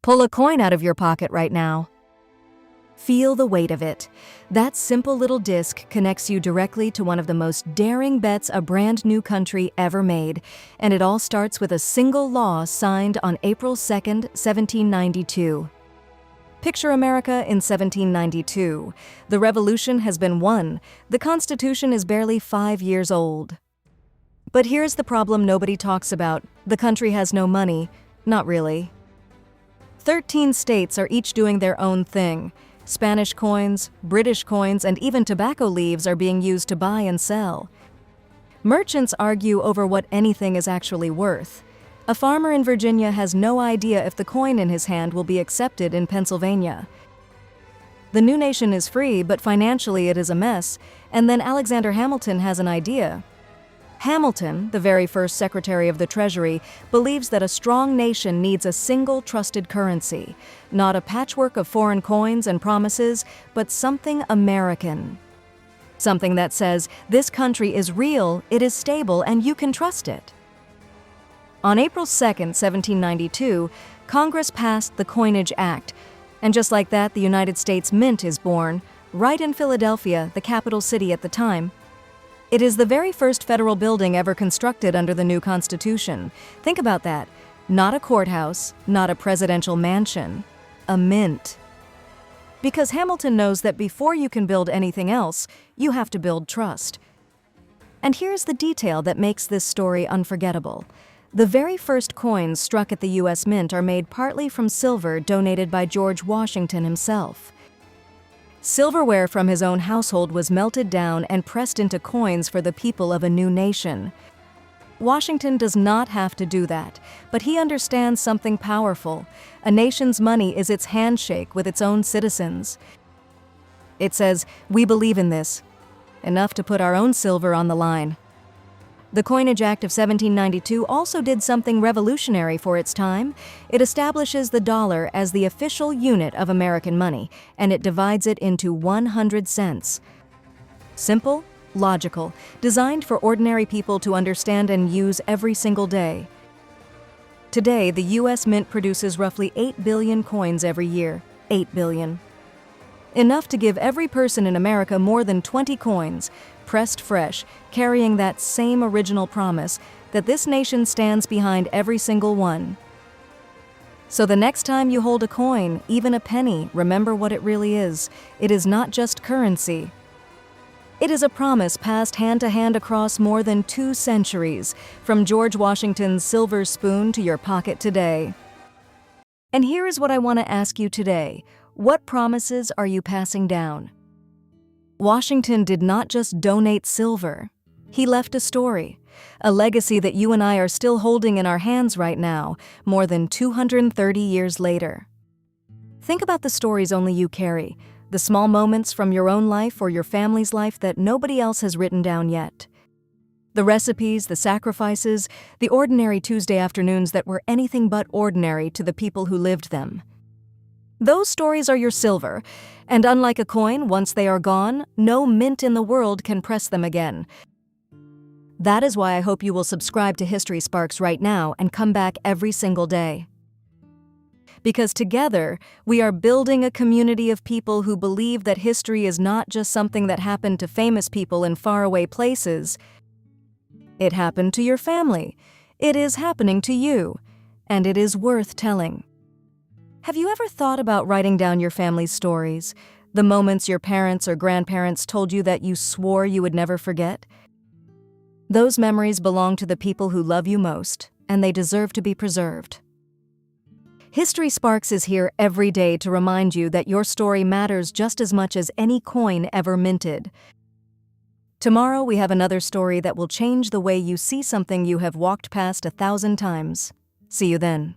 Pull a coin out of your pocket right now. Feel the weight of it. That simple little disc connects you directly to one of the most daring bets a brand new country ever made, and it all starts with a single law signed on April 2nd, 1792. Picture America in 1792. The revolution has been won. The Constitution is barely 5 years old. But here's the problem nobody talks about. The country has no money. Not really. 13 states are each doing their own thing. Spanish coins, British coins, and even tobacco leaves are being used to buy and sell. Merchants argue over what anything is actually worth. A farmer in Virginia has no idea if the coin in his hand will be accepted in Pennsylvania. The new nation is free, but financially it is a mess, and then Alexander Hamilton has an idea. Hamilton, the very first Secretary of the Treasury, believes that a strong nation needs a single trusted currency, not a patchwork of foreign coins and promises, but something American. Something that says, this country is real, it is stable, and you can trust it. On April 2nd, 1792, Congress passed the Coinage Act, and just like that, the United States Mint is born, right in Philadelphia, the capital city at the time. It is the very first federal building ever constructed under the new Constitution. Think about that. Not a courthouse, not a presidential mansion, a mint. Because Hamilton knows that before you can build anything else, you have to build trust. And here's the detail that makes this story unforgettable. The very first coins struck at the U.S. Mint are made partly from silver donated by George Washington himself. Silverware from his own household was melted down and pressed into coins for the people of a new nation. Washington does not have to do that, but he understands something powerful. A nation's money is its handshake with its own citizens. It says, we believe in this. Enough to put our own silver on the line. The Coinage Act of 1792 also did something revolutionary for its time. It establishes the dollar as the official unit of American money, and it divides it into 100 cents. Simple, logical, designed for ordinary people to understand and use every single day. Today, the U.S. Mint produces roughly 8 billion coins every year. 8 billion. Enough to give every person in America more than 20 coins, pressed fresh, carrying that same original promise that this nation stands behind every single one. So the next time you hold a coin, even a penny, remember what it really is. It is not just currency. It is a promise passed hand to hand across more than 2 centuries, from George Washington's silver spoon to your pocket today. And here is what I want to ask you today. What promises are you passing down? Washington did not just donate silver. He left a story, a legacy that you and I are still holding in our hands right now, more than 230 years later. Think about the stories only you carry, the small moments from your own life or your family's life that nobody else has written down yet. The recipes, the sacrifices, the ordinary Tuesday afternoons that were anything but ordinary to the people who lived them. Those stories are your silver, and unlike a coin, once they are gone, no mint in the world can press them again. That is why I hope you will subscribe to History Sparks right now and come back every single day. Because together, we are building a community of people who believe that history is not just something that happened to famous people in faraway places. It happened to your family. It is happening to you, and it is worth telling. Have you ever thought about writing down your family's stories, the moments your parents or grandparents told you that you swore you would never forget? Those memories belong to the people who love you most, and they deserve to be preserved. History Sparks is here every day to remind you that your story matters just as much as any coin ever minted. Tomorrow we have another story that will change the way you see something you have walked past 1,000 times. See you then.